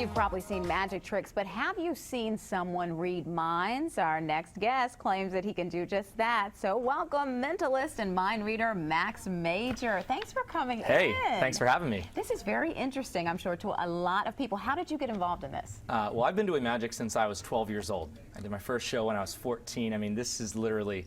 you've probably seen magic tricks, but have you seen someone read minds? Our next guest claims that he can do just that. So welcome Mentalist and mind reader Max Major. Thanks for coming in. Hey, thanks for having me. This is very interesting, I'm sure, to a lot of people. How did you get involved in this? Well, I've been doing magic since I was 12 years old. I did my first show when I was 14. I mean, this is literally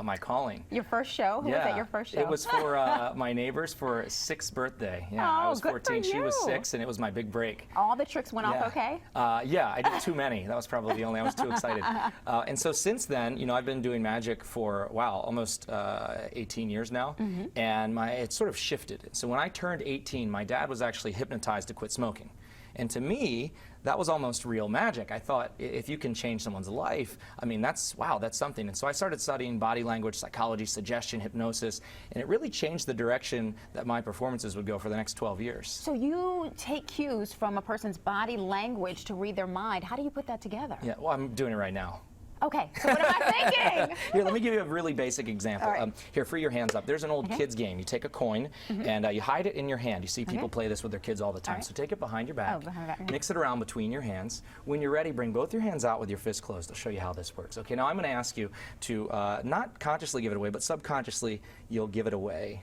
my calling. Your first show? Who was at your first show? It was for my neighbor's for his 6th birthday. Yeah, oh, I was good 14, for she you. was 6, and it was my big break. All the tricks went off okay? Yeah, I did too many. That was probably the only, I was too excited. And so since then, you know, I've been doing magic for, wow, almost 18 years now. And it sort of shifted. So when I turned 18, my dad was actually hypnotized to quit smoking. And to me, that was almost real magic. I thought, if you can change someone's life, I mean, wow, that's something. And so I started studying body language, psychology, suggestion, hypnosis, and it really changed the direction that my performances would go for the next 12 years. So you take cues from a person's body language to read their mind. How do you put that together? Yeah, well, I'm doing it right now. Okay, so what am I thinking? Here, let me give you a really basic example. Right. Here, free your hands up. There's an old kids game. You take a coin and you hide it in your hand. You see people play this with their kids all the time. Right. So take it behind your back, behind my back. mix it around between your hands. When you're ready, bring both your hands out with your fists closed. I'll show you how this works. Okay, now I'm going to ask you to not consciously give it away, but subconsciously you'll give it away.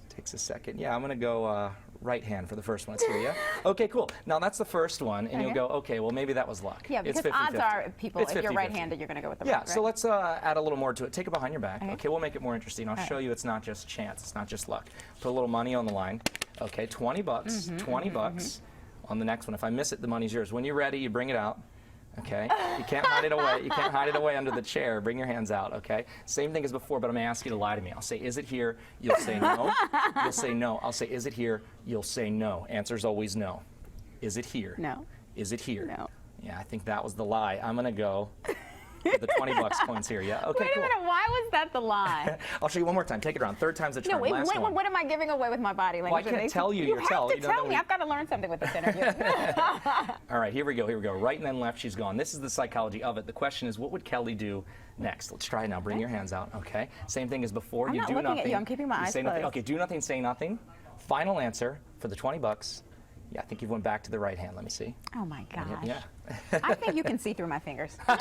Takes a second. Yeah, I'm going to go right hand for the first one. Let's hear you. Okay, cool. Now that's the first one, and you'll go, okay, well maybe that was luck. Yeah, because odds are, people, if you're right-handed, you're going to go with the right. So let's add a little more to it. Take it behind your back. Okay, we'll make it more interesting. I'll show you it's not just chance. It's not just luck. Put a little money on the line. Okay, 20 bucks. 20 bucks on the next one. If I miss it, the money's yours. When you're ready, you bring it out. Okay, you can't hide it away. You can't hide it away under the chair. Bring your hands out. Okay, same thing as before, but I'm going to ask you to lie to me. I'll say, "Is it here?" You'll say no. You'll say no. I'll say, "Is it here?" You'll say no. Answer's always no. Is it here? No. Is it here? No. Yeah, I think that was the lie. I'm going to go with the 20 bucks coins here. Yeah. Okay. Wait a minute. Why was that the lie? I'll show you one more time. Take it around. Third time's the charm. No, Last one. what am I giving away with my body language? Well, I can't tell you. You have to tell me. I've got to learn something with this interview. All right, here we go. Here we go. Right and then left, she's gone. This is the psychology of it. The question is, what would Kelly do next? Let's try it now. Bring your hands out. Okay. Same thing as before. I'm you not do looking nothing. at you. I'm keeping my eyes say nothing. closed. Okay. Do nothing. Say nothing. Final answer for the 20 bucks. Yeah, I think you went back to the right hand. Let me see. Oh my gosh. Yeah. I think you can see through my fingers. All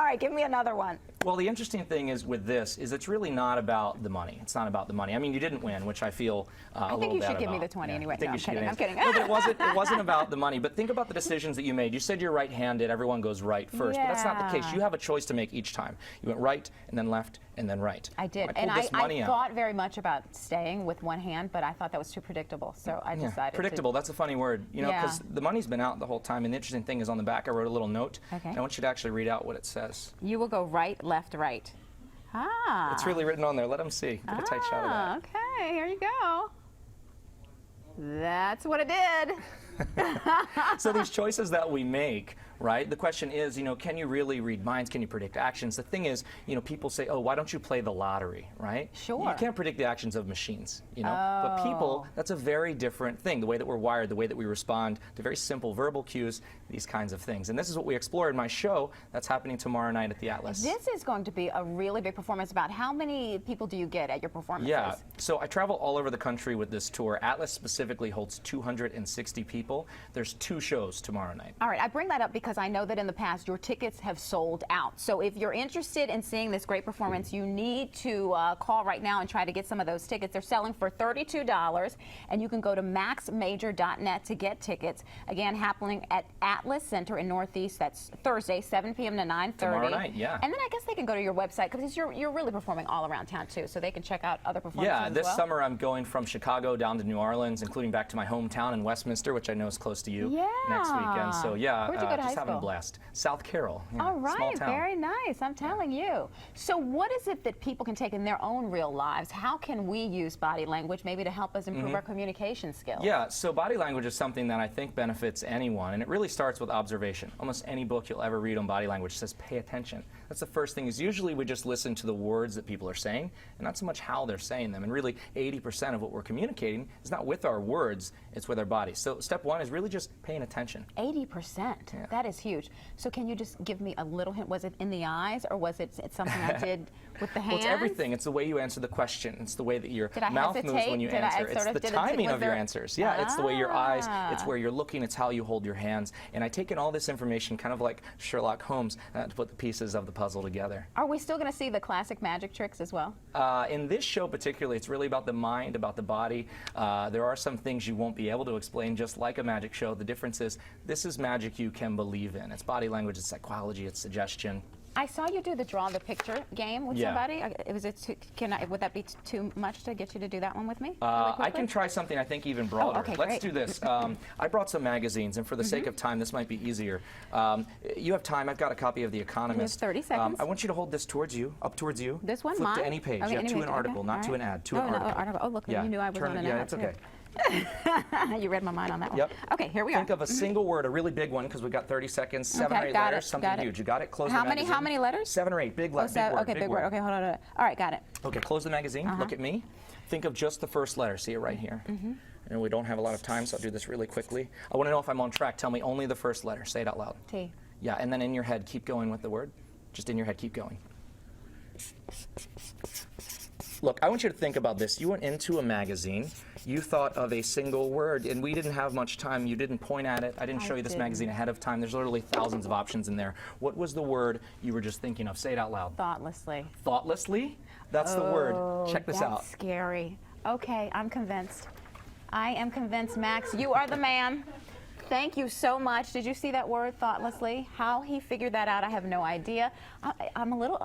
right, give me another one. Well, the interesting thing is with this is it's really not about the money. It's not about the money. I mean, you didn't win, which I feel a little bad about. I think you should give me the 20 anyway. No, I'm kidding. I'm kidding. No, but it wasn't about the money. But think about the decisions that you made. You said you're right-handed. Everyone goes right first. But that's not the case. You have a choice to make each time. You went right and then left and then right. I did. And I thought very much about staying with one hand, but I thought that was too predictable. So I decided predictable. That's a funny word. You know, because the money's been out the whole time. And the interesting thing is on the back, I wrote a little note. And I want you to actually read out what it says. You will go right, left, right. Ah. It's really written on there. Let them see. Get a tight shot of that. Okay, here you go. That's what it did. So these choices that we make, right? The question is, you know, can you really read minds? Can you predict actions? The thing is, you know, people say, oh, why don't you play the lottery, right? Sure. You can't predict the actions of machines, you know? But people, that's a very different thing. The way that we're wired, the way that we respond to very simple verbal cues, these kinds of things. And this is what we explore in my show that's happening tomorrow night at the Atlas. This is going to be a really big performance. About how many people do you get at your performances? Yeah, so I travel all over the country with this tour. Atlas specifically holds 260 people. There's 2 shows tomorrow night. All right, I bring that up because I know that in the past your tickets have sold out. So if you're interested in seeing this great performance, you need to call right now and try to get some of those tickets. They're selling for $32, and you can go to maxmajor.net to get tickets. Again, happening at Atlas Center in Northeast. That's Thursday, 7 p.m. to 9:30. Tomorrow night, yeah. And then I guess they can go to your website because you're really performing all around town too, so they can check out other performances. Yeah, this summer I'm going from Chicago down to New Orleans, including back to my hometown in Westminster, which I know is close to you. Next weekend. So yeah, where'd you go to just high having school? a blast. South Carroll. Yeah, all right, small town. Very nice. I'm telling you. So what is it that people can take in their own real lives? How can we use body language maybe to help us improve our communication skills? Yeah, so body language is something that I think benefits anyone, and it really starts with observation. Almost any book you'll ever read on body language says pay attention. That's the first thing. Is usually we just listen to the words that people are saying, and not so much how they're saying them. And really 80% of what we're communicating is not with our words, it's with our bodies. So step one is really just paying attention. 80%. Yeah. That is huge. So can you just give me a little hint? Was it in the eyes, or was it something I did With the Well, it's hands? everything. It's the way you answer the question. It's the way that your Did I mouth moves hesitate? when you Did I answer. sort It's of- the did it- timing was of your there- answers. Yeah, it's the way your eyes, it's Ah. where you're looking, it's how you hold your hands. And I take in all this information, kind of like Sherlock Holmes, to put the pieces of the puzzle together. Are we still going to see the classic magic tricks as well? In this show particularly, it's really about the mind, about the body. There are some things you won't be able to explain, just like a magic show. The difference is this is magic you can believe in. It's body language, it's psychology, it's suggestion. I saw you do the draw the picture game with Yeah. somebody. Would that be too much to get you to do that one with me? Really I quickly? can try something I think even broader. okay, Let's great. do this. I brought some magazines, and for the sake of time, this might be easier. You have time. I've got a copy of The Economist. 30 seconds. I want you to hold this towards you, up towards you. This one, Flip mine? to any page. Okay, Yeah, any to page, an okay, article, not to all an right. ad. To an No, article. article. Oh, look, you knew I was on an Yeah, ad, it's too. okay. You read my mind on that one. Yep. Okay, here we are. Think of a single word, a really big one, because we've got 30 seconds, 7 or 8 got letters, it, something got it. huge. You got it? Close How the many- magazine. how many letters? 7 or 8. Big, Oh, big word. okay, big word. Okay, hold on. All right, got it. Okay, close the magazine. Look at me. Think of just the first letter. See it right here. And we don't have a lot of time, so I'll do this really quickly. I want to know if I'm on track. Tell me only the first letter. Say it out loud. T. Yeah, and then in your head, keep going with the word. Just in your head, keep going. Look, I want you to think about this. You went into a magazine. You thought of a single word, and we didn't have much time. You didn't point at it. I didn't show you this didn't. magazine ahead of time. There's literally thousands of options in there. What was the word you were just thinking of? Say it out loud. Thoughtlessly. Thoughtlessly? That's the word. Check this That's out. scary. Okay, I'm convinced. I am convinced, Max. You are the man. Thank you so much. Did you see that word, thoughtlessly? How he figured that out, I have no idea. I'm a little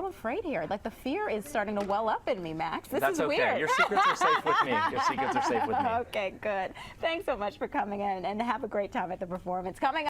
afraid here. Like the fear is starting to well up in me, Max. This That's is okay. weird. Your secrets are safe with me. Your secrets are safe with me. Okay, good. Thanks so much for coming in, and have a great time at the performance. Coming up.